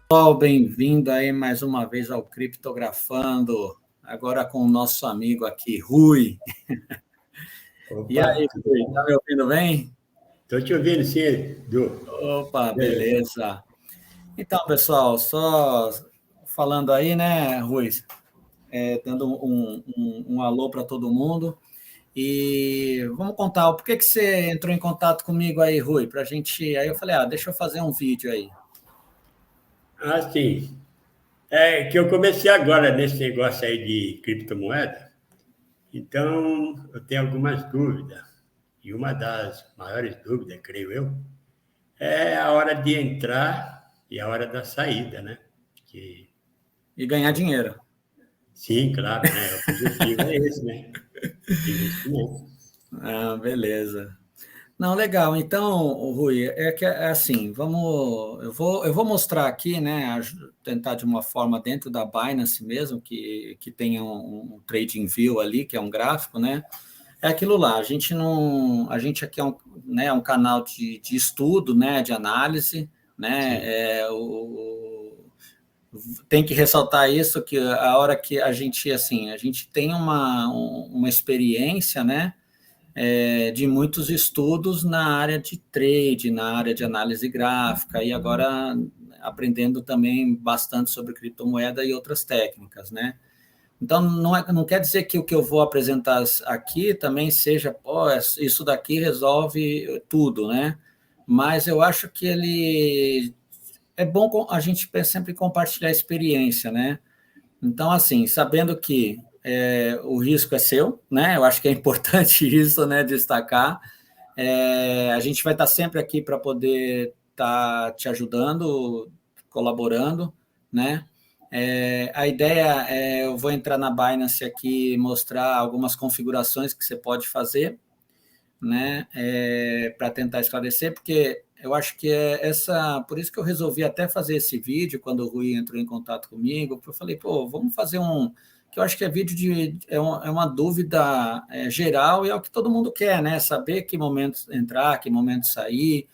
Pessoal, bem-vindo aí mais uma vez ao Criptografando, agora com o nosso amigo aqui, Rui. E Opa, aí, tudo Rui, tá bom? me ouvindo bem? Estou te ouvindo, sim, Edu. Opa, Beleza. beleza. Então, pessoal, só falando aí, né, Rui, dando um alô para todo mundo. E vamos contar, por que que você entrou em contato comigo aí, Rui? Pra gente. Aí eu falei, deixa eu fazer um vídeo aí. Sim. É que eu comecei agora nesse negócio aí de criptomoeda, então eu tenho algumas dúvidas. E uma das maiores dúvidas, creio eu, é a hora de entrar e a hora da saída, né? Que, E ganhar dinheiro. sim, claro, né? O objetivo é esse, né? Investimento. Beleza. Não, legal. Então, Rui, é que é assim, eu vou mostrar aqui, né, tentar de uma forma dentro da Binance mesmo, que tenha um trading view ali, que é um gráfico, né? É aquilo lá. A gente não, a gente aqui é um, né, um canal de estudo, né, de análise, né? Sim. Tem que ressaltar isso que a hora que a gente assim, a gente tem uma experiência, né? De muitos estudos na área de trade, na área de análise gráfica, e agora aprendendo também bastante sobre criptomoeda e outras técnicas, né? Então, não quer dizer que o que eu vou apresentar aqui também seja, pô, isso daqui resolve tudo, né? Mas eu acho que ele é bom a gente sempre compartilhar a experiência, né? Então, assim, sabendo que o risco é seu, né? Eu acho que é importante isso, né? Destacar. A gente vai estar sempre aqui para poder estar te ajudando, colaborando, né? A ideia é, eu vou entrar na Binance aqui e mostrar algumas configurações que você pode fazer, né? Para tentar esclarecer, porque eu acho que por isso que eu resolvi até fazer esse vídeo quando o Rui entrou em contato comigo. Eu falei, pô, vamos fazer que eu acho que é vídeo é uma dúvida geral e é o que todo mundo quer, né? Saber que momento entrar, que momento sair,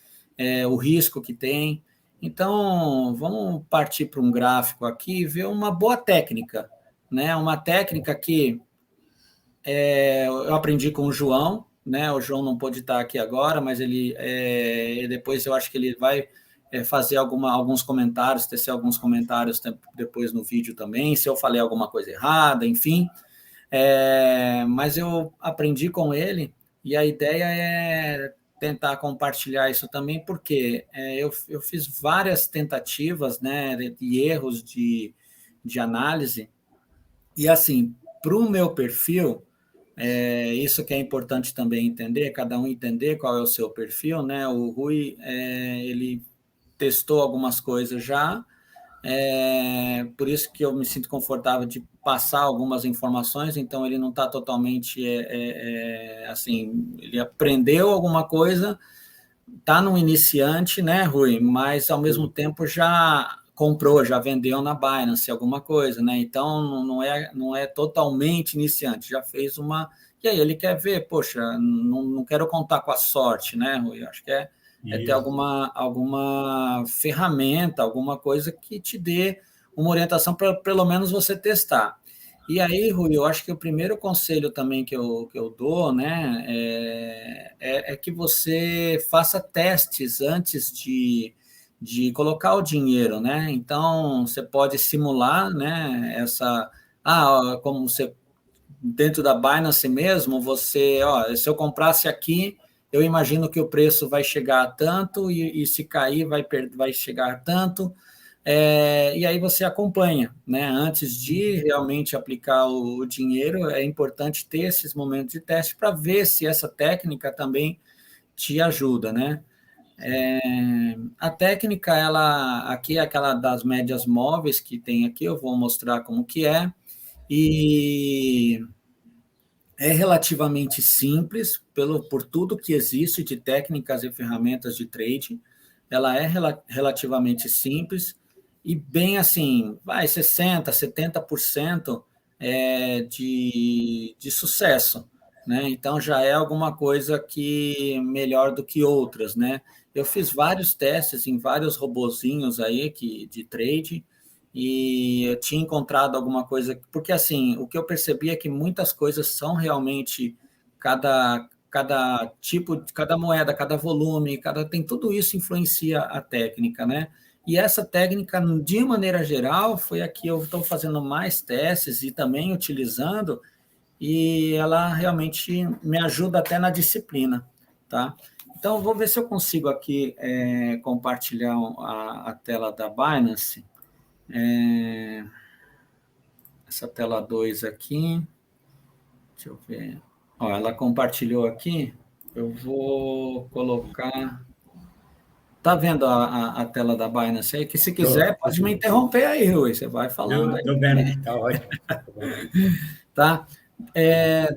o risco que tem. Então, vamos partir para um gráfico aqui e ver uma boa técnica, né? Uma técnica que eu aprendi com o João, né? O João não pôde estar aqui agora, mas depois eu acho que ele vai fazer alguns comentários, tecer alguns comentários depois no vídeo também, se eu falei alguma coisa errada, enfim. Mas eu aprendi com ele e a ideia é tentar compartilhar isso também, porque eu fiz várias tentativas, né, e erros de análise, e assim, para o meu perfil, isso que é importante também entender, cada um entender qual é o seu perfil, né? O Rui, ele testou algumas coisas já, por isso que eu me sinto confortável de passar algumas informações, então ele não está totalmente, assim, ele aprendeu alguma coisa, está no iniciante, né, Rui? Mas ao mesmo tempo já comprou, já vendeu na Binance alguma coisa, né? Então não é totalmente iniciante, já fez uma. E aí ele quer ver, poxa, não quero contar com a sorte, né, Rui? Acho que é ter Isso. alguma ferramenta, alguma coisa que te dê uma orientação para pelo menos você testar. E aí, Rui, eu acho que o primeiro conselho também que eu dou, né, é que você faça testes antes de colocar o dinheiro, né? Então, você pode simular, né, como você, dentro da Binance mesmo, se eu comprasse aqui, eu imagino que o preço vai chegar a tanto, e se cair, vai chegar a tanto, e aí você acompanha, né? Antes de realmente aplicar o dinheiro, é importante ter esses momentos de teste para ver se essa técnica também te ajuda, né? A técnica, ela aqui é aquela das médias móveis que tem aqui, eu vou mostrar como que é, e é relativamente simples por tudo que existe de técnicas e ferramentas de trade. Ela é relativamente simples e bem assim, vai 60, 70% de sucesso. né? Então já é alguma coisa que melhor do que outras, né? Eu fiz vários testes em vários robozinhos aí de trade e eu tinha encontrado alguma coisa, porque assim, o que eu percebi é que muitas coisas são realmente cada tipo, cada moeda, cada volume, tem tudo isso influencia a técnica, né? E essa técnica, de maneira geral, foi a que eu estou fazendo mais testes e também utilizando, e ela realmente me ajuda até na disciplina, tá? Então, vou ver se eu consigo aqui compartilhar a tela da Binance, essa tela 2 aqui, deixa eu ver. Ó, ela compartilhou aqui, eu vou colocar... Tá vendo a tela da Binance aí? Que se quiser, Tô pode me sim. interromper aí, Rui, você vai falando Não, aí. estou vendo, tá ótimo. Tô vendo. Tá?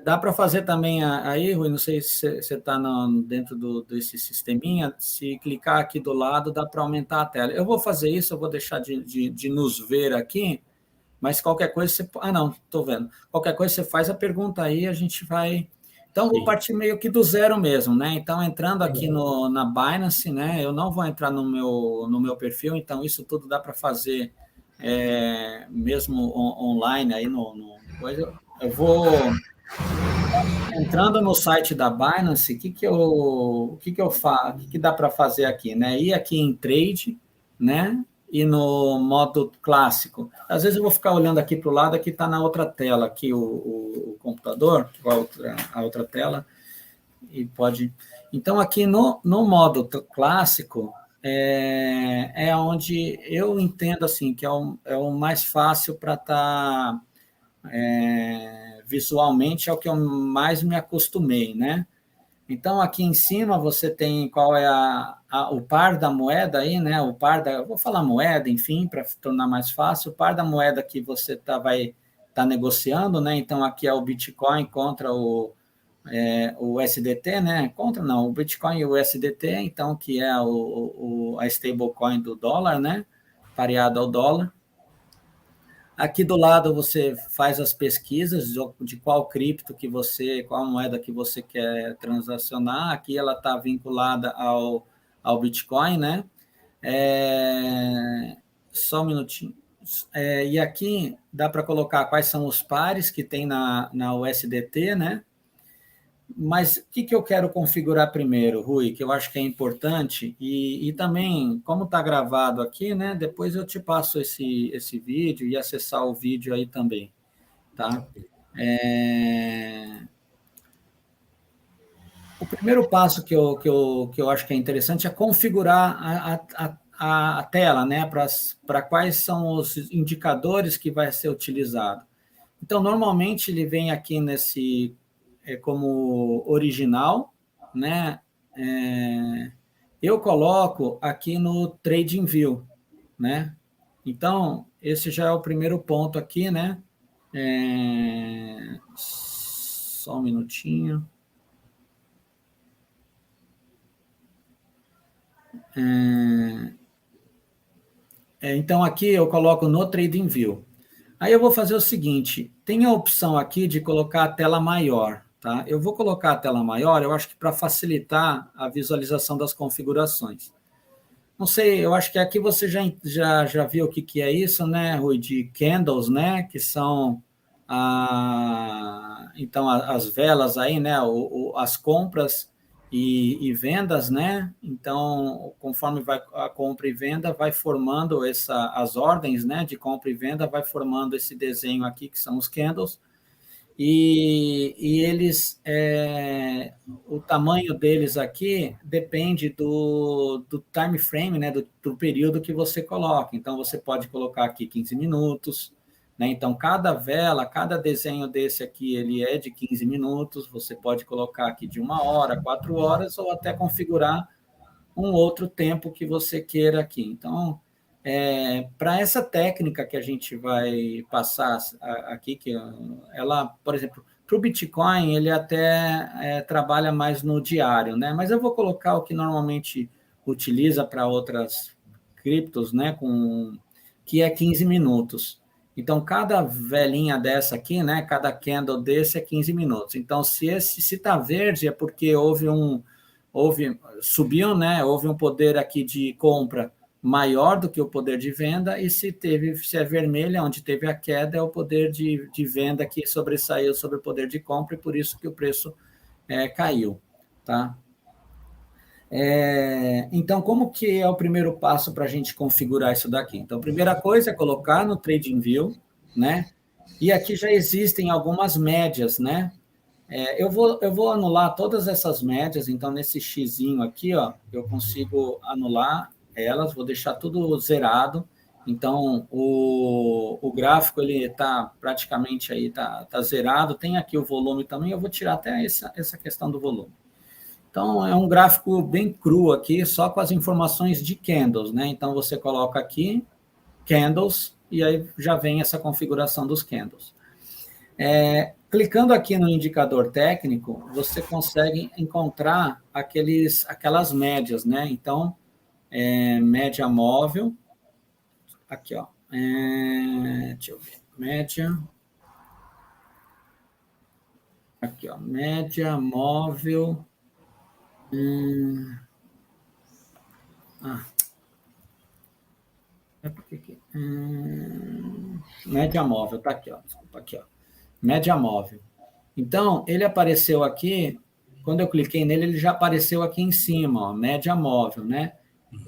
Dá para fazer também aí, Rui, não sei se você está dentro desse sisteminha, se clicar aqui do lado, dá para aumentar a tela. Eu vou fazer isso, eu vou deixar de nos ver aqui, mas qualquer coisa você... Ah, não, estou vendo. Qualquer coisa você faz a pergunta aí, a gente vai... Então, vou Sim. partir meio que do zero mesmo, né? Então, entrando aqui na Binance, né? Eu não vou entrar no meu perfil, então isso tudo dá para fazer mesmo online aí no coisa. Eu vou entrando no site da Binance, o que que eu faço, o que dá para fazer aqui, né? Ir aqui em trade, né? E no modo clássico. Às vezes eu vou ficar olhando aqui para o lado, aqui está na outra tela, aqui o computador, a outra tela, e pode. Então, aqui no modo clássico, onde eu entendo assim que é o mais fácil para estar visualmente, é o que eu mais me acostumei, né? Então, aqui em cima você tem qual é o par da moeda aí, né? Eu vou falar moeda, enfim, para tornar mais fácil, o par da moeda que você vai estar negociando, né? Então, aqui é o Bitcoin contra o USDT, né? Contra não, o Bitcoin e o USDT, então, que é a stablecoin do dólar, né? Pareado ao dólar. Aqui do lado você faz as pesquisas de qual cripto qual moeda que você quer transacionar. Aqui ela está vinculada ao Bitcoin, né? Só um minutinho. E aqui dá para colocar quais são os pares que tem na USDT, né? Mas o que eu quero configurar primeiro, Rui, que eu acho que é importante, e também, como está gravado aqui, né? Depois eu te passo esse vídeo e acessar o vídeo aí também, tá? O primeiro passo que eu acho que é interessante é configurar a tela, né? Para quais são os indicadores que vai ser utilizado. Então, normalmente ele vem aqui como original, né? Eu coloco aqui no TradingView, né? Então, esse já é o primeiro ponto aqui, né? Só um minutinho. Então, aqui eu coloco no TradingView. Aí eu vou fazer o seguinte, tem a opção aqui de colocar a tela maior, tá? Eu vou colocar a tela maior, eu acho que para facilitar a visualização das configurações. Não sei, eu acho que aqui você já viu o que é isso, né, Rui? De candles, né? Que são então as velas aí, né? As compras e vendas, né? Então, conforme vai a compra e venda, vai formando as ordens, né? De compra e venda, vai formando esse desenho aqui, que são os candles. E eles, o tamanho deles aqui depende do time frame, né, do período que você coloca. Então, você pode colocar aqui 15 minutos, né? Então, cada vela, cada desenho desse aqui, ele é de 15 minutos. Você pode colocar aqui de 1 hora, 4 horas, ou até configurar um outro tempo que você queira aqui. Então, para essa técnica que a gente vai passar aqui, que ela, por exemplo, para o Bitcoin, ele até trabalha mais no diário, né? Mas eu vou colocar o que normalmente utiliza para outras criptos, né? Que é 15 minutos. Então, cada velinha dessa aqui, né, cada candle desse é 15 minutos. Então, se está verde, é porque subiu, né, houve um poder aqui de compra maior do que o poder de venda, e se é vermelha, onde teve a queda, é o poder de venda que sobressaiu sobre o poder de compra, e por isso que o preço caiu, tá? Então, como que é o primeiro passo para a gente configurar isso daqui? Então, a primeira coisa é colocar no TradingView, né? E aqui já existem algumas médias, né? Eu vou anular todas essas médias, então, nesse xizinho aqui, ó, eu consigo anular elas, vou deixar tudo zerado. Então, o gráfico, ele está praticamente aí, tá zerado. Tem aqui o volume também, eu vou tirar até essa questão do volume. Então, é um gráfico bem cru aqui, só com as informações de candles, né? Então, você coloca aqui, candles, e aí já vem essa configuração dos candles. Clicando aqui no indicador técnico, você consegue encontrar aquelas médias, né? Então, média móvel, aqui, ó, deixa eu ver, média, aqui, ó, média móvel, média móvel, tá aqui, ó, desculpa, aqui, ó, média móvel. Então, ele apareceu aqui, quando eu cliquei nele, ele já apareceu aqui em cima, ó, média móvel, né?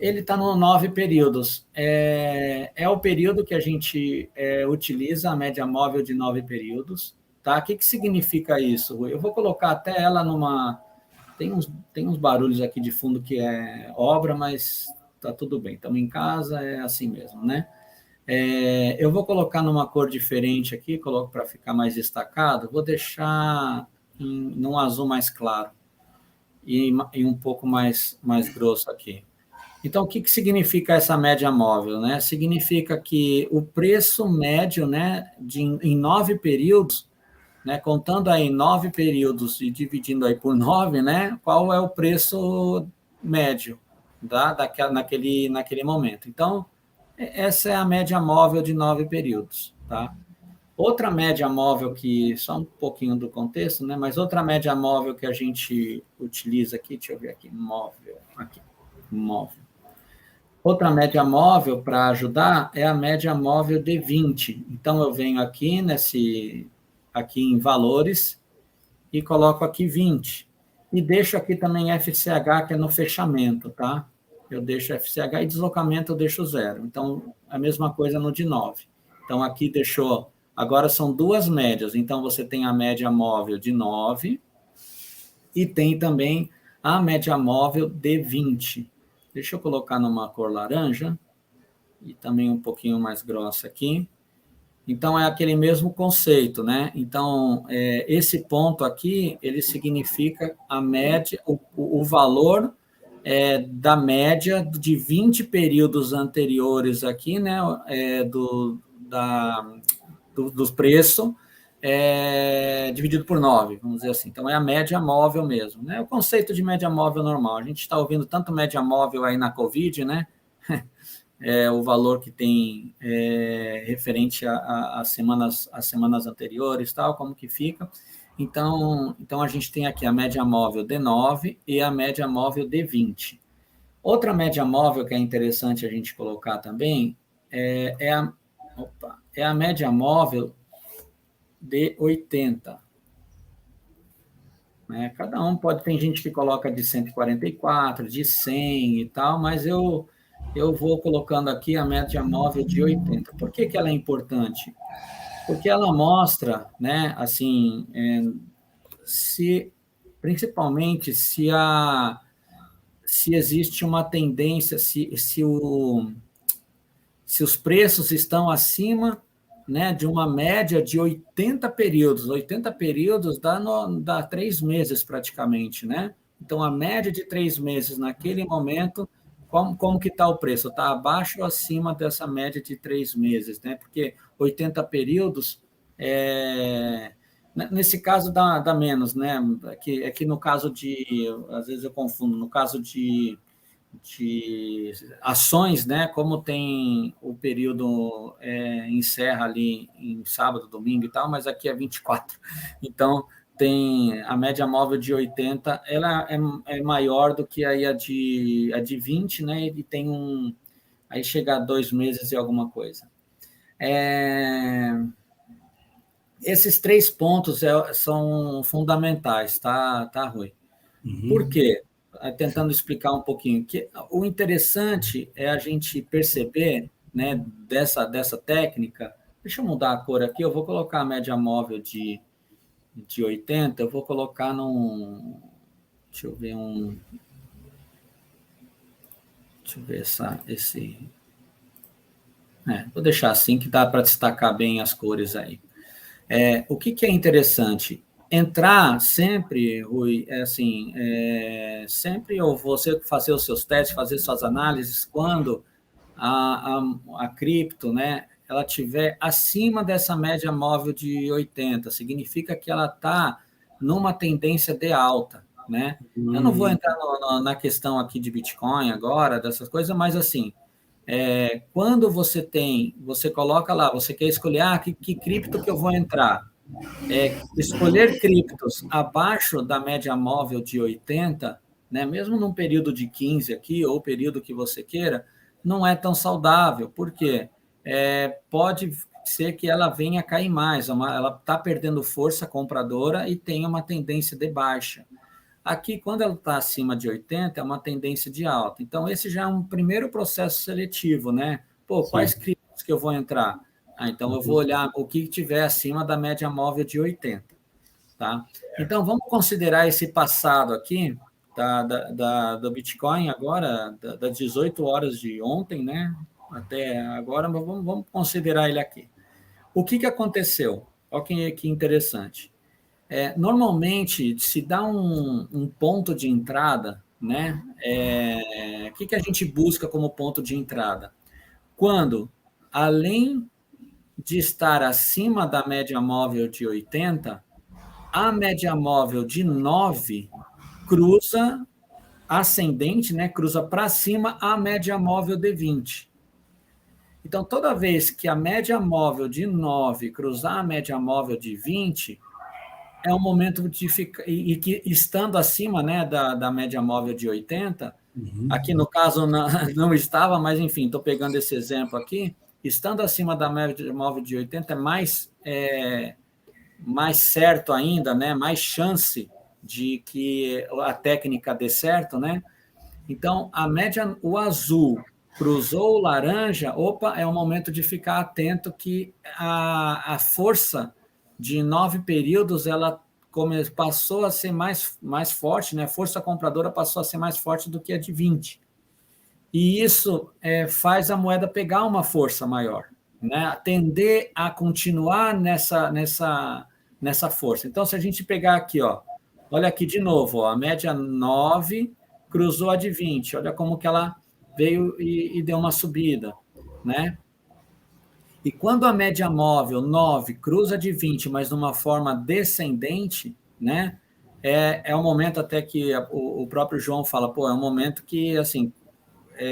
Ele está no 9 períodos. É o período que a gente utiliza, a média móvel de 9 períodos. Tá? O que significa isso, Rui? Eu vou colocar até ela numa... Tem uns barulhos aqui de fundo que é obra, mas tá tudo bem. Estamos em casa, é assim mesmo, né? Eu vou colocar numa cor diferente aqui, coloco para ficar mais destacado. Vou deixar num azul mais claro e um pouco mais grosso aqui. Então, o que significa essa média móvel, né? Significa que o preço médio, né, em 9 períodos, né, contando aí 9 períodos e dividindo aí por 9, né, qual é o preço médio naquele momento. Então, essa é a média móvel de 9 períodos, tá? Outra média móvel só um pouquinho do contexto, né, mas outra média móvel que a gente utiliza aqui, deixa eu ver aqui, móvel. Outra média móvel para ajudar é a média móvel de 20. Então, eu venho aqui aqui em valores e coloco aqui 20. E deixo aqui também FCH, que é no fechamento, tá? Eu deixo FCH e deslocamento eu deixo 0. Então, a mesma coisa no de 9. Então, aqui deixou... Agora são duas médias. Então, você tem a média móvel de 9 e tem também a média móvel de 20. Deixa eu colocar numa cor laranja e também um pouquinho mais grossa aqui. Então, é aquele mesmo conceito, né? Então, esse ponto aqui, ele significa a média, o valor da média de 20 períodos anteriores aqui, né? Dos preços, dividido por 9, vamos dizer assim. Então, é a média móvel mesmo, né? O conceito de média móvel normal. A gente está ouvindo tanto média móvel aí na Covid, né? O valor que tem referente às semanas anteriores, tal, como que fica. Então, a gente tem aqui a média móvel de 9 e a média móvel de 20. Outra média móvel que é interessante a gente colocar também é a média móvel de 80. Né? Cada um tem gente que coloca de 144, de 100 e tal, mas eu vou colocando aqui a média móvel de 80. Por que ela é importante? Porque ela mostra, né, assim, principalmente se existe uma tendência, se os preços estão acima, né, de uma média de 80 períodos. 80 períodos dá 3 meses praticamente, né? Então, a média de 3 meses naquele momento, como que está o preço? Está abaixo ou acima dessa média de 3 meses, né? Porque 80 períodos, nesse caso dá menos, né? É que no caso às vezes eu confundo, no caso de de ações, né? Como tem o período encerra ali em sábado, domingo e tal, mas aqui é 24. Então, tem a média móvel de 80, ela é maior do que aí a de 20, né? E tem aí chega a 2 meses e alguma coisa. Esses 3 pontos são fundamentais, tá, Rui? Por quê? Tentando explicar um pouquinho. Que o interessante é a gente perceber, né, dessa técnica. Deixa eu mudar a cor aqui, eu vou colocar a média móvel de 80, eu vou colocar num. Deixa eu ver Deixa eu ver esse. Vou deixar assim que dá para destacar bem as cores aí. O que é interessante? Entrar sempre, Rui, assim, sempre ou você fazer os seus testes, fazer suas análises, quando a cripto, né, ela tiver acima dessa média móvel de 80, significa que ela está numa tendência de alta, né? Eu não vou entrar na questão aqui de Bitcoin agora, dessas coisas, mas assim, quando você coloca lá, você quer escolher, que cripto que eu vou entrar? Escolher criptos abaixo da média móvel de 80, né, mesmo num período de 15 aqui, ou período que você queira, não é tão saudável, porque pode ser que ela venha a cair mais, ela está perdendo força compradora e tem uma tendência de baixa. Aqui, quando ela está acima de 80, é uma tendência de alta. Então, esse já é um primeiro processo seletivo, né? Quais criptos que eu vou entrar? Então, eu vou olhar o que tiver acima da média móvel de 80. Tá? Então, vamos considerar esse passado aqui, do Bitcoin agora, das 18 horas de ontem, né? Até agora, mas vamos considerar ele aqui. O que aconteceu? Olha que interessante. Normalmente, se dá um ponto de entrada, né? O que a gente busca como ponto de entrada? Quando, além de estar acima da média móvel de 80, a média móvel de 9 cruza ascendente, né? Cruza para cima a média móvel de 20. Então, toda vez que a média móvel de 9 cruzar a média móvel de 20, é um momento de ficar. E que estando acima, né, da média móvel de 80, aqui no caso não estava, mas enfim, estou pegando esse exemplo aqui. Estando acima da média móvel de 80, mais certo ainda, né? Mais chance de que a técnica dê certo, né? Então, o azul cruzou o laranja, opa, é o momento de ficar atento que a força de 9 períodos, ela passou a ser mais forte, né? A força compradora passou a ser mais forte do que a de 20. E isso faz a moeda pegar uma força maior, né? Tender a continuar nessa força. Então, se a gente pegar aqui, olha aqui de novo, a média 9 cruzou a de 20, olha como que ela veio e deu uma subida, né? E quando a média móvel 9 cruza de 20, mas de uma forma descendente, né? É um momento até que o próprio João fala, é um momento que, assim,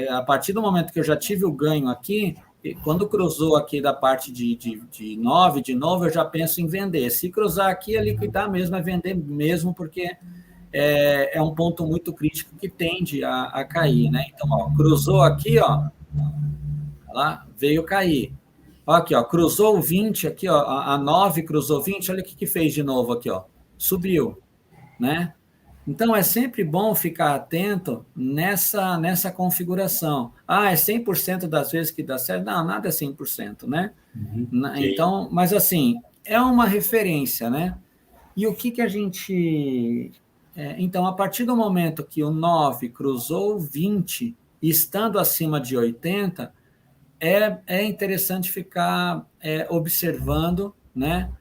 a partir do momento que eu já tive o ganho aqui, quando cruzou aqui da parte de 9, de novo, eu já penso em vender. Se cruzar aqui, é liquidar mesmo, é vender mesmo, porque é um ponto muito crítico que tende a cair, né? Então, cruzou aqui, lá, veio cair. Aqui, cruzou o 20, aqui, a 9 cruzou 20, olha o que fez de novo aqui, subiu, né? Então, é sempre bom ficar atento nessa configuração. É 100% das vezes que dá certo? Não, nada é 100%, né? Então, mas assim, é uma referência, né? E o que a gente... Então, a partir do momento que o 9 cruzou 20, estando acima de 80, é interessante ficar observando, né,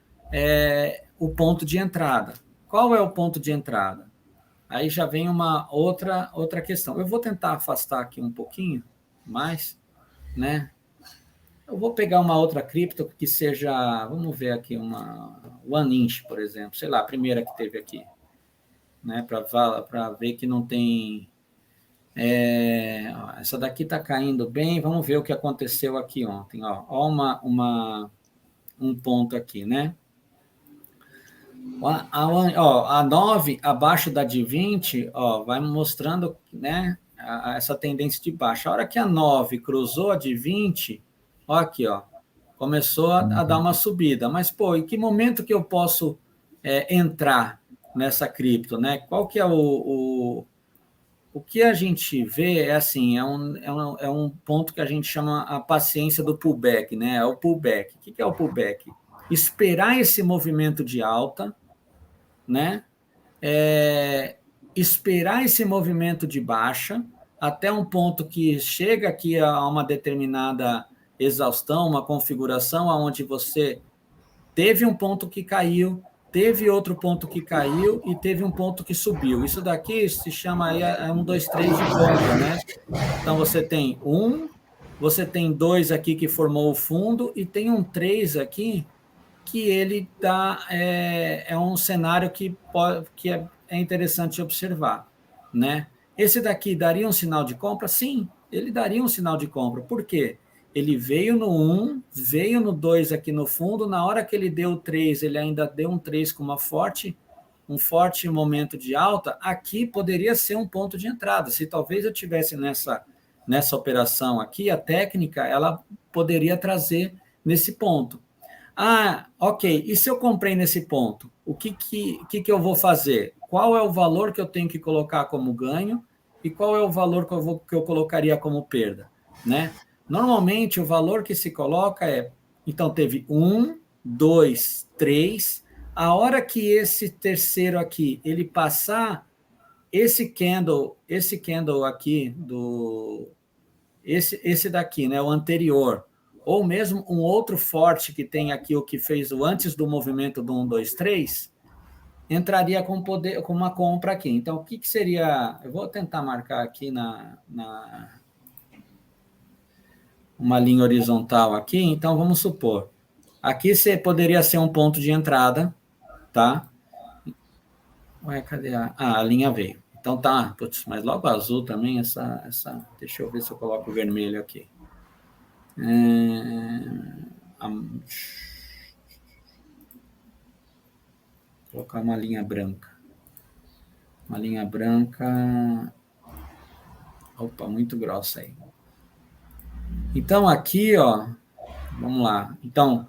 o ponto de entrada. Qual é o ponto de entrada? Aí já vem uma outra questão. Eu vou tentar afastar aqui um pouquinho mais, né? Eu vou pegar uma outra cripto que seja, vamos ver aqui, uma OneInch, por exemplo, sei lá, a primeira que teve aqui, né? Para ver que não tem Ó, essa daqui está caindo bem, vamos ver o que aconteceu aqui ontem. Ó um ponto aqui, né? A 9 abaixo da de 20, vai mostrando, né, essa tendência de baixa. A hora que a 9 cruzou a de 20, ó aqui, começou a dar uma subida. Mas, pô, em que momento que eu posso entrar nessa cripto, né? Qual que é o que a gente vê é assim, é um ponto que a gente chama a paciência do pullback, né? É o pullback. O que é o pullback? Esperar esse movimento de alta, né? Esperar esse movimento de baixa até um ponto que chega aqui a uma determinada exaustão, uma configuração onde você teve um ponto que caiu, teve outro ponto que caiu e teve um ponto que subiu. Isso daqui se chama aí 1, 2, 3 de compra, né? Então você tem 1, você tem 2 aqui que formou o fundo e tem um 3 aqui que ele é um cenário que é interessante observar, né? Esse daqui daria um sinal de compra? Sim, ele daria um sinal de compra. Por quê? Ele veio no 1, veio no 2 aqui no fundo, na hora que ele deu o 3, ele ainda deu um 3 com um forte momento de alta, aqui poderia ser um ponto de entrada. Se talvez eu tivesse nessa operação aqui, a técnica, ela poderia trazer nesse ponto. Ah, ok. E se eu comprei nesse ponto, o que eu vou fazer? Qual é o valor que eu tenho que colocar como ganho e qual é o valor que eu colocaria como perda, né? Normalmente, o valor que se coloca então, teve 1, 2, 3. A hora que esse terceiro aqui, ele passar esse candle aqui, esse daqui, né, o anterior, ou mesmo um outro forte que tem aqui, o que fez o antes do movimento do 1, 2, 3, entraria com uma compra aqui. Então, o que seria... Eu vou tentar marcar aqui uma linha horizontal aqui. Então, vamos supor. Aqui poderia ser um ponto de entrada, tá? Ué, cadê a linha veio. Então, tá. Putz, mas logo azul também, deixa eu ver se eu coloco o vermelho aqui. Colocar uma linha branca. Uma linha branca... Opa, muito grossa aí. Então, aqui, vamos lá. Então,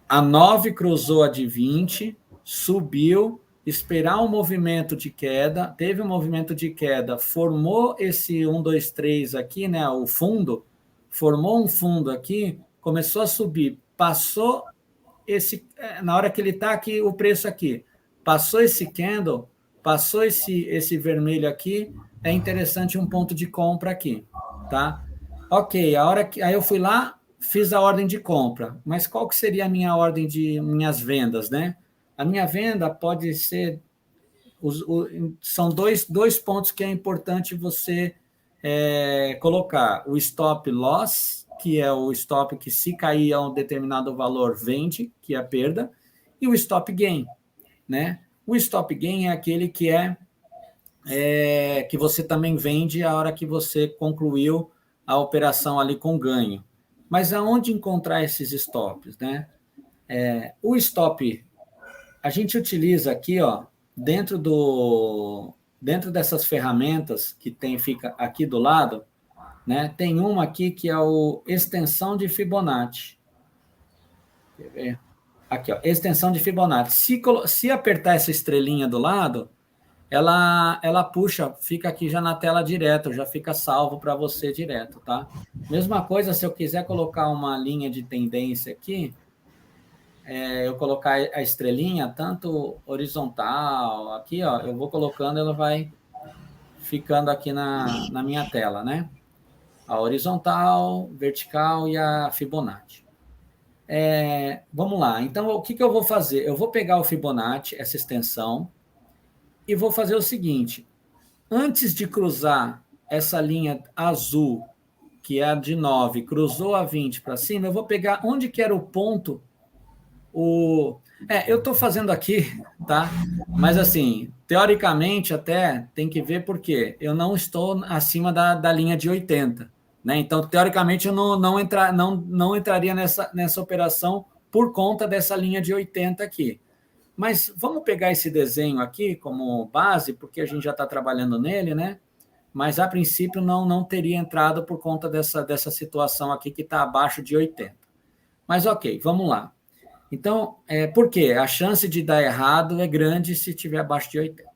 a 9 cruzou a de 20, subiu, esperar um movimento de queda, teve um movimento de queda, formou esse 1, 2, 3 aqui, né, o fundo, formou um fundo aqui, começou a subir, passou na hora que ele está aqui, o preço aqui, passou esse candle, passou esse vermelho aqui, é interessante um ponto de compra aqui, tá? Ok, aí eu fui lá, fiz a ordem de compra, mas qual que seria a minha ordem de minhas vendas, né? A minha venda pode ser... são dois pontos que é importante você colocar. O stop loss, que é o stop que se cair a um determinado valor, vende, que é a perda, e o stop gain, né? O stop gain é aquele que que você também vende a hora que você concluiu a operação ali com ganho. Mas aonde encontrar esses stops, né? O stop, a gente utiliza aqui, dentro dessas ferramentas que fica aqui do lado, né? Tem uma aqui que é o extensão de Fibonacci. Quer ver? Aqui, extensão de Fibonacci. Se apertar essa estrelinha do lado, ela puxa, fica aqui já na tela direto, já fica salvo para você direto, tá? Mesma coisa, se eu quiser colocar uma linha de tendência aqui, eu colocar a estrelinha, tanto horizontal, aqui, eu vou colocando, ela vai ficando aqui na minha tela, né? A horizontal, vertical e a Fibonacci. Vamos lá, então o que eu vou fazer? Eu vou pegar o Fibonacci, essa extensão, e vou fazer o seguinte: antes de cruzar essa linha azul, que é a de 9, cruzou a 20 para cima, eu vou pegar onde que era o ponto, Eu estou fazendo aqui, tá? Mas, assim, teoricamente, até tem que ver porque eu não estou acima da linha de 80, né? Então, teoricamente, eu não entraria nessa operação por conta dessa linha de 80 aqui. Mas vamos pegar esse desenho aqui como base, porque a gente já está trabalhando nele, né? Mas, a princípio, não teria entrado por conta dessa situação aqui que está abaixo de 80. Mas, ok, vamos lá. Então, por quê? A chance de dar errado é grande se tiver abaixo de 80.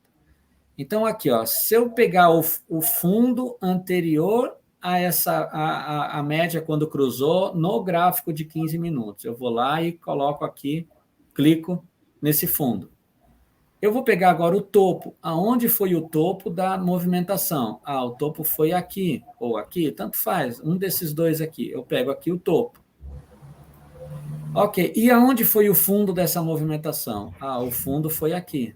Então, aqui, ó, se eu pegar o fundo anterior a média quando cruzou no gráfico de 15 minutos, eu vou lá e coloco aqui, clico nesse fundo. Eu vou pegar agora o topo. Aonde foi o topo da movimentação? O topo foi aqui ou aqui, tanto faz, um desses dois aqui. Eu pego aqui o topo. Ok, e aonde foi o fundo dessa movimentação? O fundo foi aqui.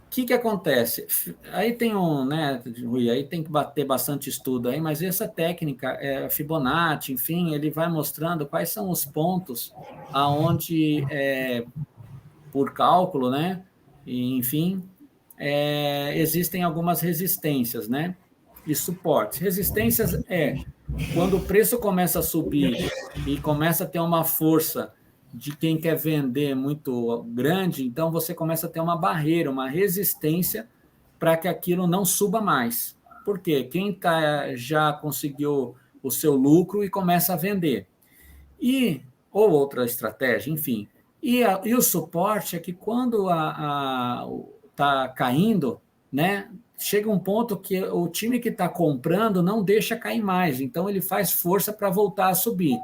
O que acontece? Aí tem né, Rui, aí tem que ter bastante estudo aí, mas essa técnica, Fibonacci, enfim, ele vai mostrando quais são os pontos aonde, por cálculo, né, e, enfim, existem algumas resistências, né, e suportes. Resistências quando o preço começa a subir e começa a ter uma força de quem quer vender muito grande, então você começa a ter uma barreira, uma resistência para que aquilo não suba mais. Por quê? Quem já conseguiu o seu lucro e começa a vender. Ou outra estratégia, enfim. E o suporte é que quando está caindo, né, chega um ponto que o time que está comprando não deixa cair mais, então ele faz força para voltar a subir.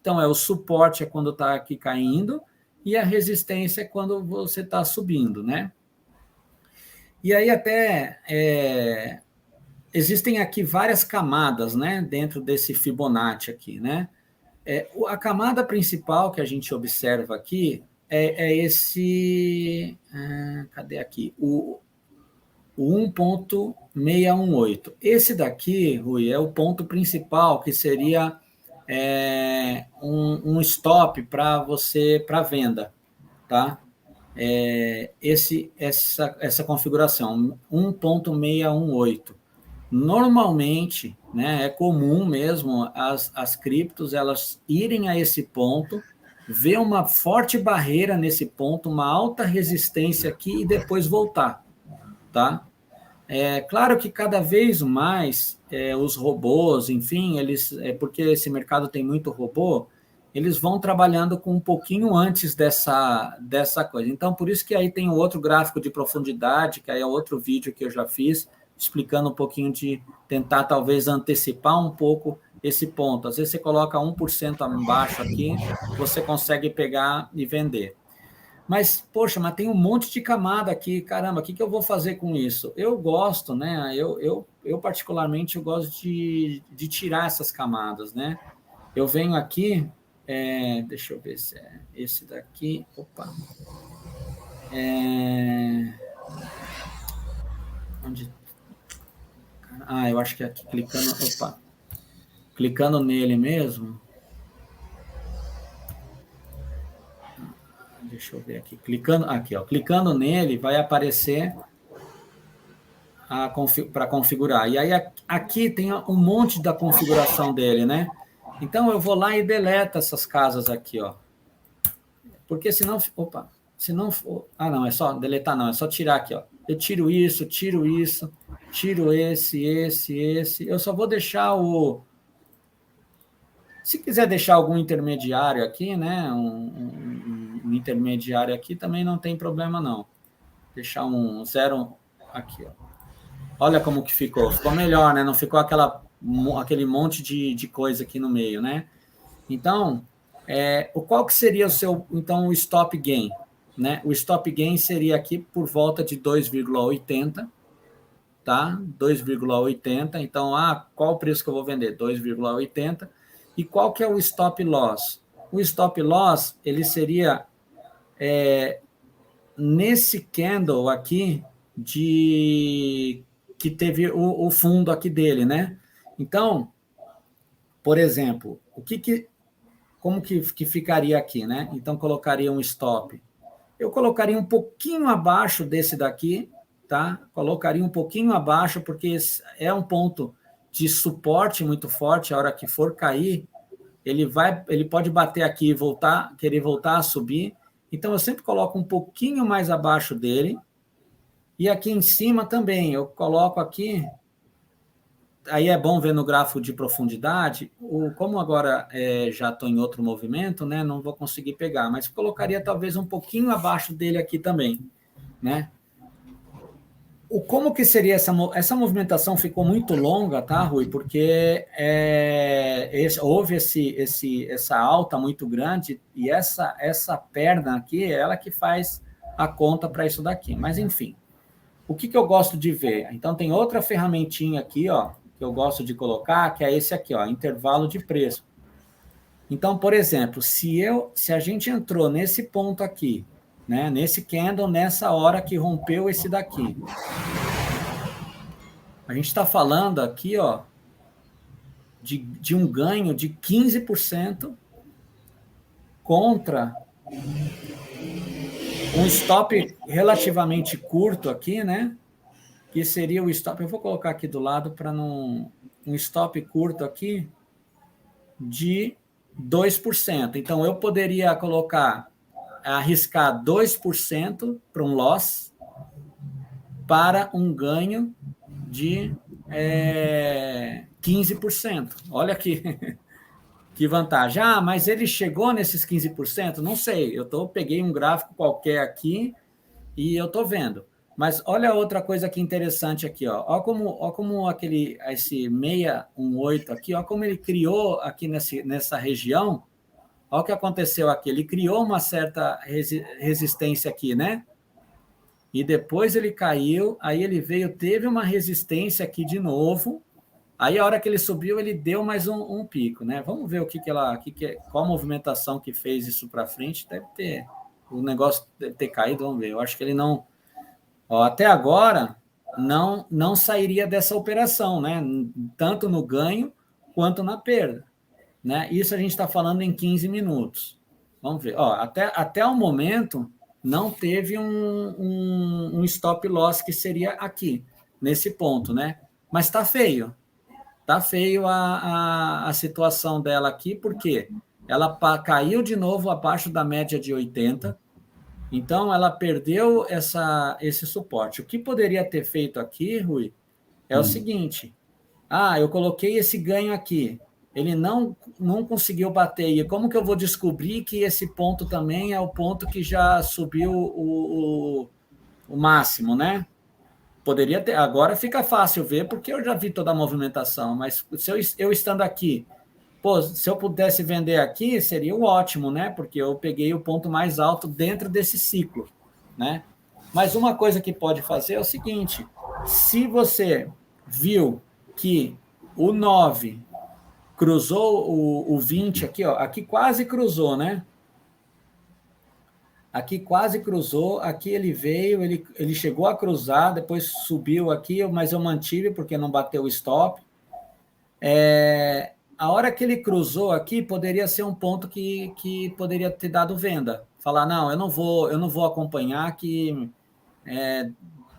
Então, o suporte é quando está aqui caindo e a resistência é quando você está subindo, né? E aí até existem aqui várias camadas, né, dentro desse Fibonacci aqui, né? A camada principal que a gente observa aqui é esse... cadê aqui? O 1.618. Esse daqui, Rui, é o ponto principal, que seria um stop para venda, tá? Essa configuração, 1.618. Normalmente, né, é comum mesmo as criptos elas irem a esse ponto, ver uma forte barreira nesse ponto, uma alta resistência aqui e depois voltar, tá? Claro que cada vez mais os robôs, enfim, porque esse mercado tem muito robô, eles vão trabalhando com um pouquinho antes dessa coisa. Então, por isso que aí tem outro gráfico de profundidade, que aí é outro vídeo que eu já fiz, explicando um pouquinho de tentar talvez antecipar um pouco esse ponto. Às vezes você coloca 1% abaixo aqui, você consegue pegar e vender. Mas, poxa, mas tem um monte de camada aqui, caramba, o que eu vou fazer com isso? Eu gosto, né? Eu particularmente, eu gosto de tirar essas camadas, né? Eu venho aqui, deixa eu ver se é esse daqui, opa. Onde? Eu acho que é aqui, clicando nele mesmo. Deixa eu ver aqui, clicando nele, vai aparecer para configurar. E aí aqui tem um monte da configuração dele, né? Então eu vou lá e deleto essas casas aqui, ó. Porque senão, não, é só deletar não, é só tirar aqui, ó. Eu tiro isso, tiro esse. Eu só vou deixar se quiser deixar algum intermediário aqui, né? Um intermediário aqui também não tem problema não. Deixar um 0 aqui, ó. Olha como que ficou. Ficou melhor, né? Não ficou aquele monte de coisa aqui no meio, né? Então, qual que seria o stop gain? Né? O stop gain seria aqui por volta de 2,80, tá? 2,80. Então, qual o preço que eu vou vender? 2,80. E qual que é o stop loss? O stop loss, ele seria nesse candle aqui que teve o fundo aqui dele, né? Então, por exemplo, como que ficaria aqui, né? Então, colocaria um stop. Eu colocaria um pouquinho abaixo desse daqui, tá? Colocaria um pouquinho abaixo, porque é um ponto de suporte muito forte. A hora que for cair, ele pode bater aqui e querer voltar a subir. Então, eu sempre coloco um pouquinho mais abaixo dele. E aqui em cima também, eu coloco aqui. Aí é bom ver no gráfico de profundidade. Como agora já estou em outro movimento, né? Não vou conseguir pegar, mas colocaria talvez um pouquinho abaixo dele aqui também, né? Como que seria essa movimentação? Ficou muito longa, tá, Rui? Porque houve essa alta muito grande e essa perna aqui, ela que faz a conta para isso daqui. Mas, enfim, o que eu gosto de ver? Então, tem outra ferramentinha aqui, ó, que eu gosto de colocar, que é esse aqui, ó, intervalo de preço. Então, por exemplo, se a gente entrou nesse ponto aqui, né, nesse candle, nessa hora que rompeu esse daqui, a gente está falando aqui, ó, de um ganho de 15% contra um stop relativamente curto aqui, né? Que seria o stop. Eu vou colocar aqui do lado para não. Um stop curto aqui de 2%. Então, eu poderia arriscar 2% para um loss para um ganho de 15%. Olha aqui que vantagem. Ah, mas ele chegou nesses 15%? Não sei, peguei um gráfico qualquer aqui e eu estou vendo. Mas olha outra coisa que interessante aqui, ó. Olha como esse 618 aqui, ó, como ele criou aqui nessa região. Olha o que aconteceu aqui. Ele criou uma certa resistência aqui, né? E depois ele caiu, aí ele veio, teve uma resistência aqui de novo. Aí a hora que ele subiu, ele deu mais um pico, né? Vamos ver qual a movimentação que fez isso para frente. O negócio deve ter caído, vamos ver. Eu acho que ele não. Ó, até agora não sairia dessa operação, né? Tanto no ganho quanto na perda, né? Isso a gente está falando em 15 minutos. Vamos ver. Ó, até o momento não teve um stop loss que seria aqui, nesse ponto, né? Mas está feio. Está feio a situação dela aqui, porque ela caiu de novo abaixo da média de 80. Então, ela perdeu esse suporte. O que poderia ter feito aqui, Rui, é o seguinte. Eu coloquei esse ganho aqui. Ele não conseguiu bater. E como que eu vou descobrir que esse ponto também é o ponto que já subiu o máximo, né? Poderia ter. Agora fica fácil ver, porque eu já vi toda a movimentação. Mas se eu estando aqui, se eu pudesse vender aqui, seria o ótimo, né? Porque eu peguei o ponto mais alto dentro desse ciclo, né? Mas uma coisa que pode fazer é o seguinte: se você viu que o 9 cruzou o 20 aqui, ó, aqui quase cruzou, né? Aqui quase cruzou, aqui ele veio, ele chegou a cruzar, depois subiu aqui, mas eu mantive porque não bateu o stop. A hora que ele cruzou aqui, poderia ser um ponto que poderia ter dado venda. Falar, não, eu não vou acompanhar, que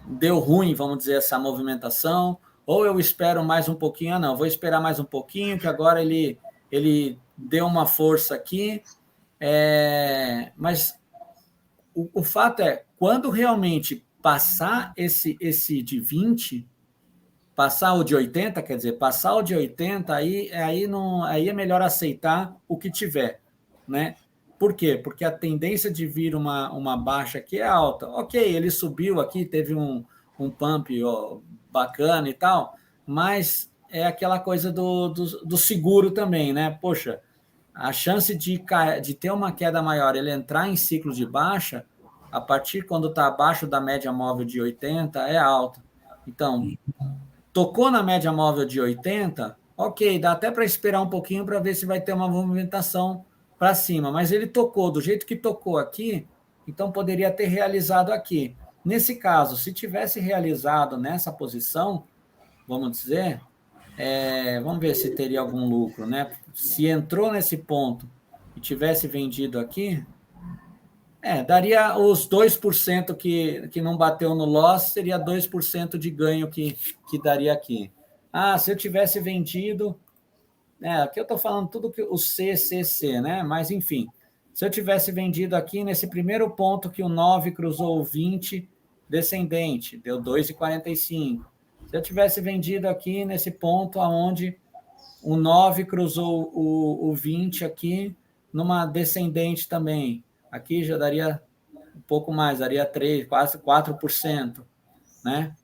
deu ruim, vamos dizer, essa movimentação, ou eu espero mais um pouquinho, não, vou esperar mais um pouquinho, que agora ele deu uma força aqui. Mas o fato é, quando realmente passar esse de 20, passar o de 80, quer dizer, passar o de 80, aí é melhor aceitar o que tiver, né? Por quê? Porque a tendência de vir uma baixa aqui é alta. Ok, ele subiu aqui, teve um pump bacana e tal, mas é aquela coisa do seguro também, né? Poxa, a chance de ter uma queda maior, ele entrar em ciclo de baixa, a partir quando está abaixo da média móvel de 80, é alta. Então, tocou na média móvel de 80, ok, dá até para esperar um pouquinho para ver se vai ter uma movimentação para cima, mas ele tocou do jeito que tocou aqui, então poderia ter realizado aqui. Nesse caso, se tivesse realizado nessa posição, vamos dizer, vamos ver se teria algum lucro, né? Se entrou nesse ponto e tivesse vendido aqui, daria os 2% que não bateu no loss, seria 2% de ganho que daria aqui. Se eu tivesse vendido... aqui eu estou falando tudo que o CCC, né? Mas, enfim, se eu tivesse vendido aqui nesse primeiro ponto que o 9 cruzou o 20 descendente, deu 2,45. Se eu tivesse vendido aqui nesse ponto onde o 9 cruzou o 20 aqui, numa descendente também, aqui já daria um pouco mais, daria 3, quase 4%, né?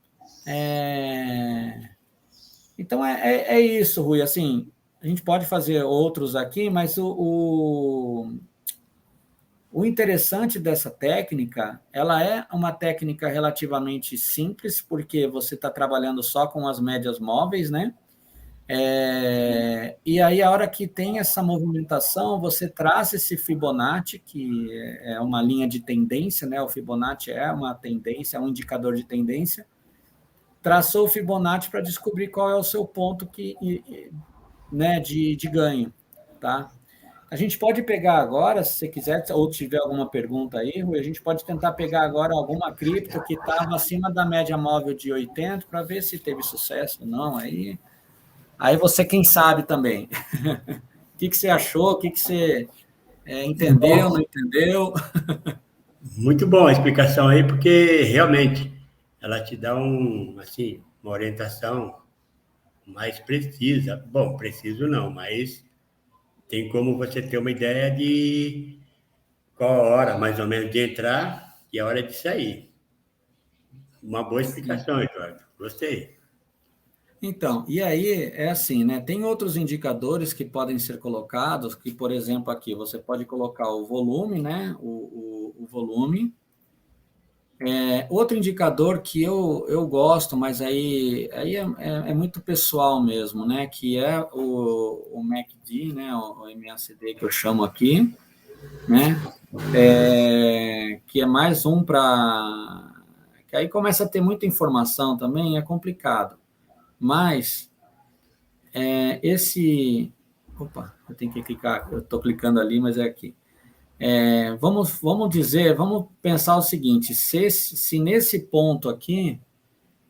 Então, é isso, Rui, assim, a gente pode fazer outros aqui, mas o interessante dessa técnica, ela é uma técnica relativamente simples, porque você está trabalhando só com as médias móveis, né? E aí, a hora que tem essa movimentação, você traça esse Fibonacci, que é uma linha de tendência, né? O Fibonacci é uma tendência, é um indicador de tendência. Traçou o Fibonacci para descobrir qual é o seu ponto né, de ganho, tá? A gente pode pegar agora, se você quiser, ou tiver alguma pergunta aí, Rui, a gente pode tentar pegar agora alguma cripto que estava acima da média móvel de 80 para ver se teve sucesso ou não. Aí você, quem sabe também. O que você achou? O que você entendeu, não entendeu? Muito bom a explicação aí, porque realmente ela te dá assim, uma orientação mais precisa. Bom, preciso não, mas tem como você ter uma ideia de qual a hora, mais ou menos, de entrar e a hora de sair. Uma boa explicação, Eduardo. Gostei. Então, e aí é assim, né? Tem outros indicadores que podem ser colocados, que, por exemplo, aqui você pode colocar o volume, né? O volume. Outro indicador que eu gosto, mas aí é muito pessoal mesmo, né? Que é o MACD, né? O MACD que eu chamo aqui, né? Que é mais um para... Que aí começa a ter muita informação também, é complicado. Mas Opa, eu tenho que clicar, eu estou clicando ali, mas é aqui. Vamos pensar o seguinte, se nesse ponto aqui,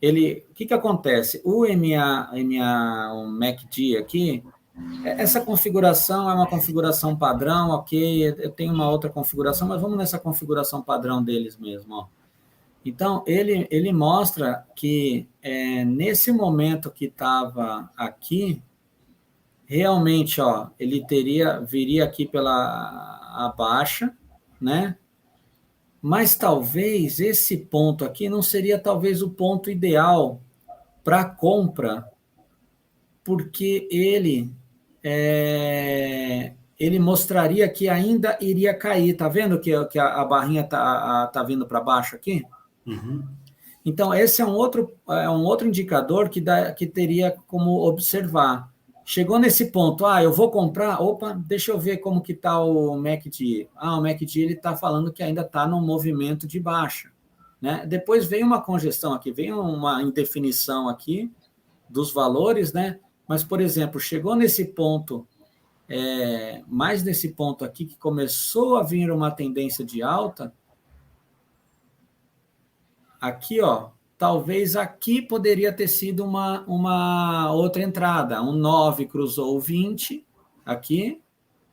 o que acontece? O o MACD aqui, essa configuração é uma configuração padrão, ok, eu tenho uma outra configuração, mas vamos nessa configuração padrão deles mesmo, ó. Então, ele mostra que nesse momento que estava aqui, realmente, ó, ele viria aqui pela a baixa, né? Mas talvez esse ponto aqui não seria talvez o ponto ideal para compra, porque ele mostraria que ainda iria cair. Tá vendo que a barrinha tá vindo para baixo aqui? Uhum. Então, esse é um outro indicador que teria como observar. Chegou nesse ponto, eu vou comprar, opa, deixa eu ver como que está o MACD. O MACD ele está falando que ainda está no movimento de baixa, né? Depois vem uma congestão aqui, vem uma indefinição aqui dos valores, né? Mas, por exemplo, chegou nesse ponto, mais nesse ponto aqui, que começou a vir uma tendência de alta, aqui, ó, talvez aqui poderia ter sido uma outra entrada. Um 9 cruzou o 20 aqui,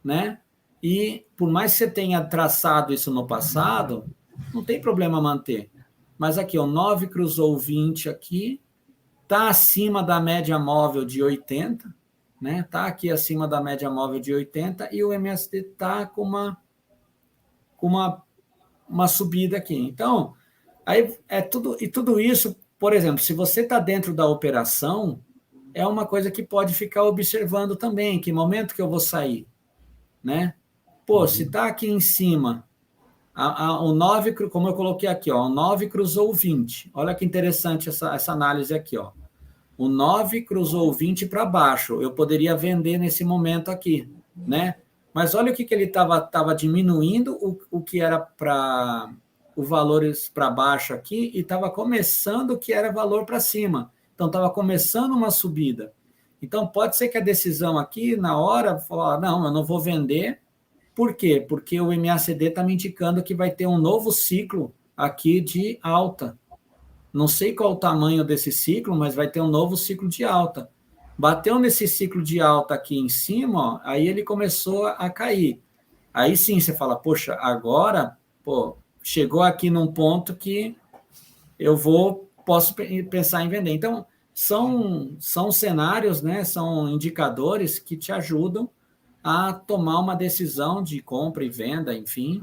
né? E por mais que você tenha traçado isso no passado, não tem problema manter. Mas aqui, o 9 cruzou o 20 aqui, está acima da média móvel de 80, né? Está aqui acima da média móvel de 80 e o MACD está com uma subida aqui. Então, aí tudo isso, por exemplo, se você está dentro da operação, é uma coisa que pode ficar observando também, que momento que eu vou sair, né? Se está aqui em cima, o 9, como eu coloquei aqui, ó, o 9 cruzou o 20. Olha que interessante essa análise aqui, ó. O 9 cruzou o 20 para baixo. Eu poderia vender nesse momento aqui, né? Mas olha o que ele estava diminuindo, o que era para os valores para baixo aqui, e estava começando o que era valor para cima. Então, estava começando uma subida. Então, pode ser que a decisão aqui, na hora, falar, não, eu não vou vender, Por quê? Porque o MACD está me indicando que vai ter um novo ciclo aqui de alta. Não sei qual o tamanho desse ciclo, mas vai ter um novo ciclo de alta. Bateu nesse ciclo de alta aqui em cima, ó, aí ele começou a cair. Aí sim você fala, poxa, agora, pô, chegou aqui num ponto que posso pensar em vender. Então, são cenários, né, são indicadores que te ajudam a tomar uma decisão de compra e venda, enfim.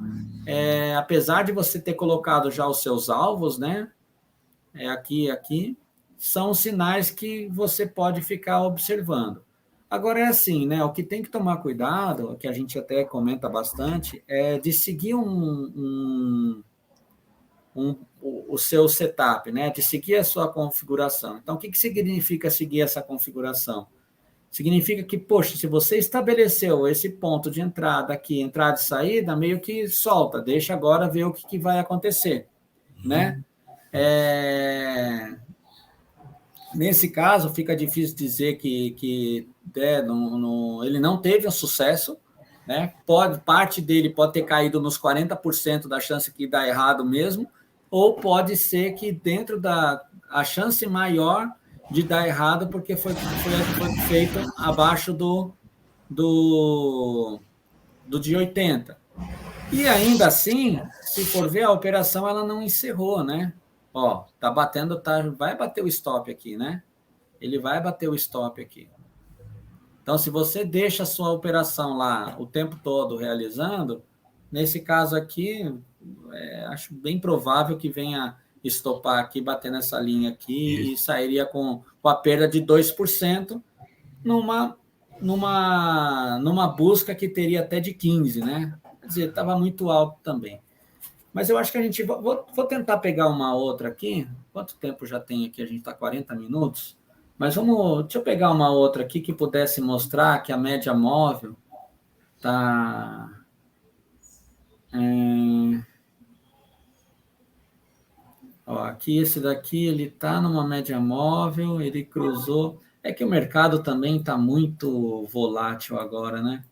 Apesar de você ter colocado já os seus alvos, né, aqui, são sinais que você pode ficar observando. Agora é assim, né? O que tem que tomar cuidado, que a gente até comenta bastante, é de seguir o seu setup, né? De seguir a sua configuração. Então, o que significa seguir essa configuração? Significa que, poxa, se você estabeleceu esse ponto de entrada aqui, entrada e saída, meio que solta, deixa agora ver o que vai acontecer, né? Nesse caso, fica difícil dizer que ele não teve um sucesso, né? Parte dele pode ter caído nos 40% da chance que dá errado mesmo, ou pode ser que dentro a chance maior de dar errado porque foi feito abaixo do de 80. E ainda assim, se for ver, a operação ela não encerrou, né? Ó, tá batendo, vai bater o stop aqui, né? Ele vai bater o stop aqui. Então, se você deixa a sua operação lá o tempo todo realizando, nesse caso aqui, acho bem provável que venha estopar aqui, bater nessa linha aqui e sairia com a perda de 2% numa busca que teria até de 15%, né? Quer dizer, estava muito alto também. Mas eu acho que a gente... Vou tentar pegar uma outra aqui. Quanto tempo já tem aqui? A gente está 40 minutos. Mas deixa eu pegar uma outra aqui que pudesse mostrar que a média móvel está... aqui, esse daqui, ele está numa média móvel, ele cruzou... É que o mercado também está muito volátil agora, né?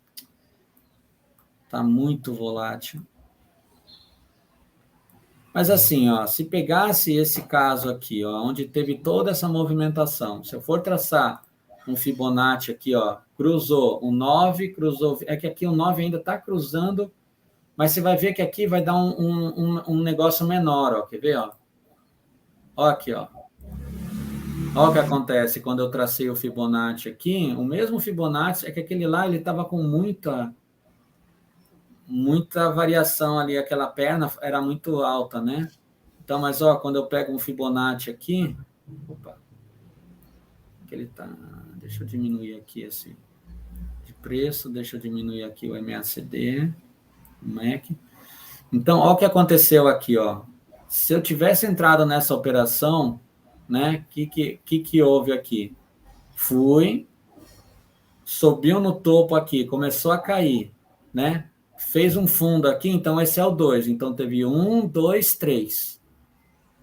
Está muito volátil. Mas assim, ó, se pegasse esse caso aqui, ó, onde teve toda essa movimentação, se eu for traçar um Fibonacci aqui, ó, cruzou o 9, cruzou... É que aqui o 9 ainda está cruzando, mas você vai ver que aqui vai dar um negócio menor, ó, quer ver, ó? Ó aqui, ó. Ó o que acontece quando eu tracei o Fibonacci aqui, o mesmo Fibonacci, é que aquele lá, ele estava com muita variação ali, aquela perna era muito alta, né? Então, mas ó, quando eu pego um Fibonacci aqui, opa, que ele tá, deixa eu diminuir aqui esse de preço, deixa eu diminuir aqui o MACD, o MAC. Então, ó o que aconteceu aqui, ó. Se eu tivesse entrado nessa operação, né, que houve aqui? Subiu no topo aqui, começou a cair, né? Fez um fundo aqui, então esse é o 2. Então, teve 1, 2, 3.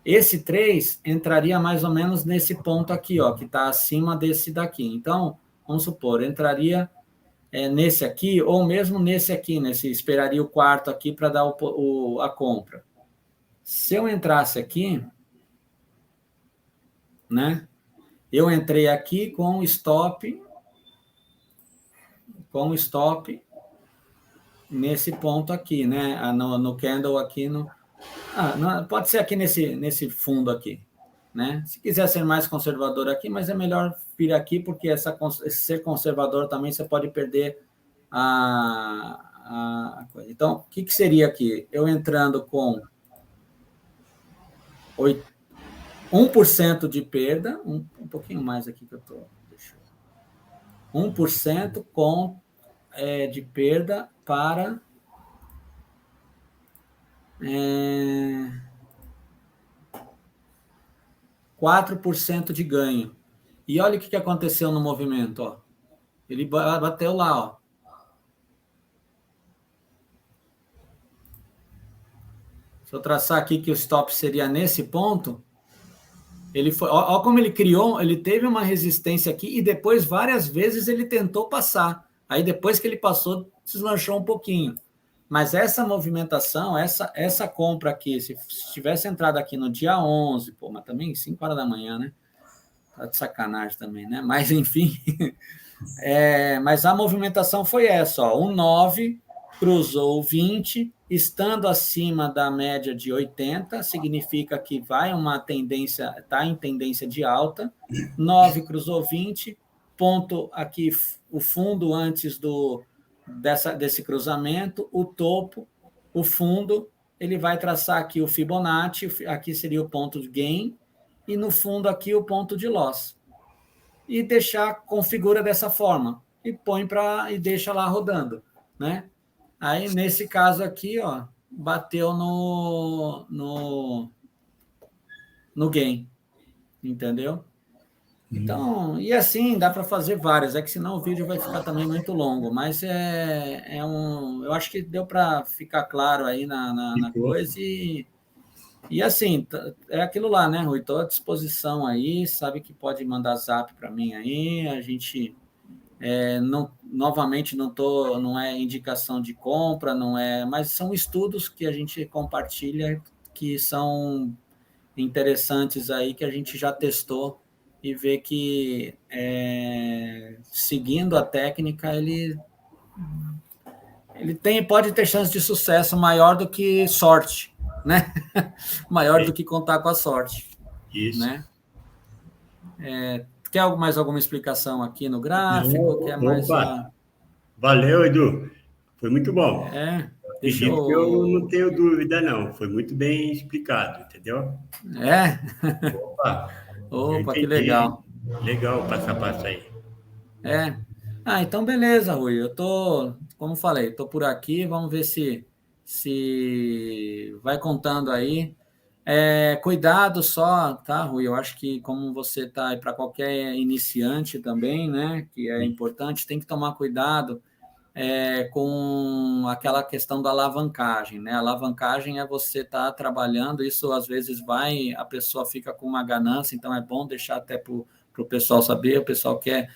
Esse 3 entraria mais ou menos nesse ponto aqui, ó, que está acima desse daqui. Então, vamos supor, entraria nesse aqui, ou mesmo nesse aqui, esperaria o quarto aqui para dar a compra. Se eu entrasse aqui, né? Eu entrei aqui com stop nesse ponto aqui, né? No candle aqui pode ser aqui nesse fundo aqui, né? Se quiser ser mais conservador aqui, mas é melhor vir aqui porque ser conservador também você pode perder a coisa. Então, o que seria aqui? Eu entrando com 1% de perda, um pouquinho mais aqui que eu estou... 1% de perda para 4% de ganho. E olha o que aconteceu no movimento, ó. Ele bateu lá, ó. Se eu traçar aqui que o stop seria nesse ponto, ele foi, ó como ele criou, ele teve uma resistência aqui e depois várias vezes ele tentou passar. Aí depois que ele passou, deslanchou um pouquinho. Mas essa movimentação, essa compra aqui, se tivesse entrado aqui no dia 11, pô, mas também 5 horas da manhã, né? Tá de sacanagem também, né? Mas, enfim, mas a movimentação foi essa, ó, o 9 cruzou o 20, estando acima da média de 80, significa que vai uma tendência, está em tendência de alta, 9 cruzou 20, ponto aqui, o fundo antes desse cruzamento, o topo, o fundo, ele vai traçar aqui o Fibonacci, aqui seria o ponto de gain, e no fundo aqui o ponto de loss. E configura dessa forma, e põe e deixa lá rodando, né? Aí, nesse caso aqui, ó, bateu no gain, entendeu? Então, e assim, dá para fazer várias, é que senão o vídeo vai ficar também muito longo, mas eu acho que deu para ficar claro aí na coisa e assim, é aquilo lá, né, Rui? Estou à disposição aí, sabe que pode mandar zap para mim aí, a gente, novamente, não é indicação de compra, não é, mas são estudos que a gente compartilha que são interessantes aí, que a gente já testou e vê que, seguindo a técnica, ele pode ter chance de sucesso maior do que sorte, né? Maior do que contar com a sorte. Isso. Né? Quer mais alguma explicação aqui no gráfico? Quer mais Valeu, Edu. Foi muito bom. Deixa Acredito que eu não tenho dúvida, não. Foi muito bem explicado, entendeu? Opa, que legal. Legal o passo a passo aí. Então beleza, Rui. Como falei, estou por aqui, vamos ver se vai contando aí. Cuidado só, tá, Rui? Eu acho que como você está aí para qualquer iniciante também, né, que é importante, tem que tomar cuidado com aquela questão da alavancagem, né? A alavancagem é você estar trabalhando, isso às vezes a pessoa fica com uma ganância, então é bom deixar até para o pessoal saber, o pessoal quer,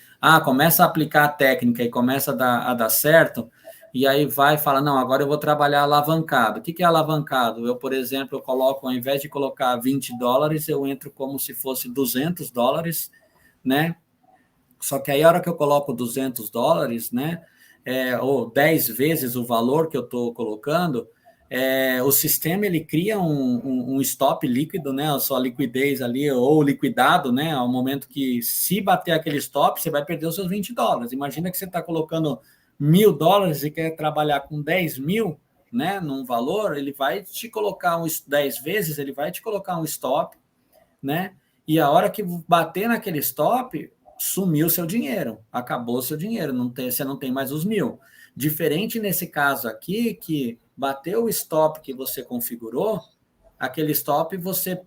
começa a aplicar a técnica e começa a dar certo, e aí vai e fala, não, agora eu vou trabalhar alavancado. O que é alavancado? Eu, por exemplo, coloco, ao invés de colocar $20, eu entro como se fosse $200, né? Só que aí a hora que eu coloco $200, né, ou 10 vezes o valor que eu estou colocando, o sistema ele cria um stop líquido, né, a sua liquidez ali, ou liquidado, né, ao momento que se bater aquele stop, você vai perder os seus $20. Imagina que você está colocando $1.000 e quer trabalhar com 10.000, né, num valor, ele vai te colocar 10 vezes, ele vai te colocar um stop, né, e a hora que bater naquele stop, sumiu o seu dinheiro, acabou o seu dinheiro, você não tem mais os 1.000. Diferente nesse caso aqui, que bateu o stop que você configurou, aquele stop você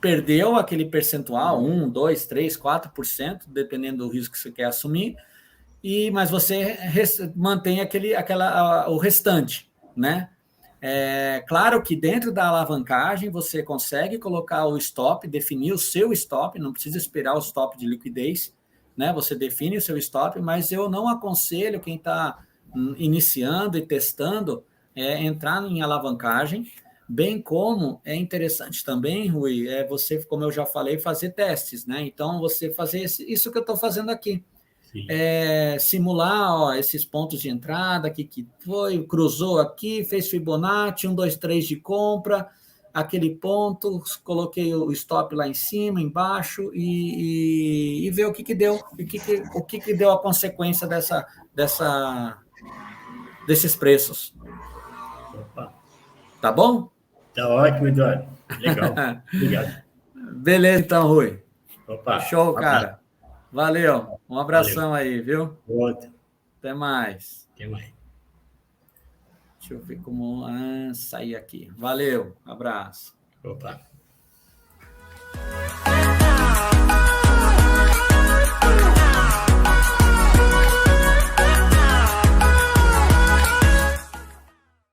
perdeu aquele percentual, 1, 2, 3, 4%, dependendo do risco que você quer assumir, mas você mantém o restante, né? Claro que dentro da alavancagem você consegue colocar o stop, definir o seu stop, não precisa esperar o stop de liquidez, né? Você define o seu stop, mas eu não aconselho quem está iniciando e testando entrar em alavancagem, bem como é interessante também, Rui, você, como eu já falei, fazer testes, né? Então, você fazer isso que eu estou fazendo aqui. Simular esses pontos de entrada que foi, cruzou aqui, fez Fibonacci, 1, 2, 3 de compra, aquele ponto, coloquei o stop lá em cima, embaixo e ver o que deu, o que deu a consequência desses preços. Opa. Tá bom? Tá ótimo, Eduardo. Legal. Obrigado. Beleza, então, Rui. Opa. Show, cara. Valeu. Um abração aí, viu? Outro. Até mais. Até mais. Deixa eu ver como sair aqui. Valeu, abraço. Opa.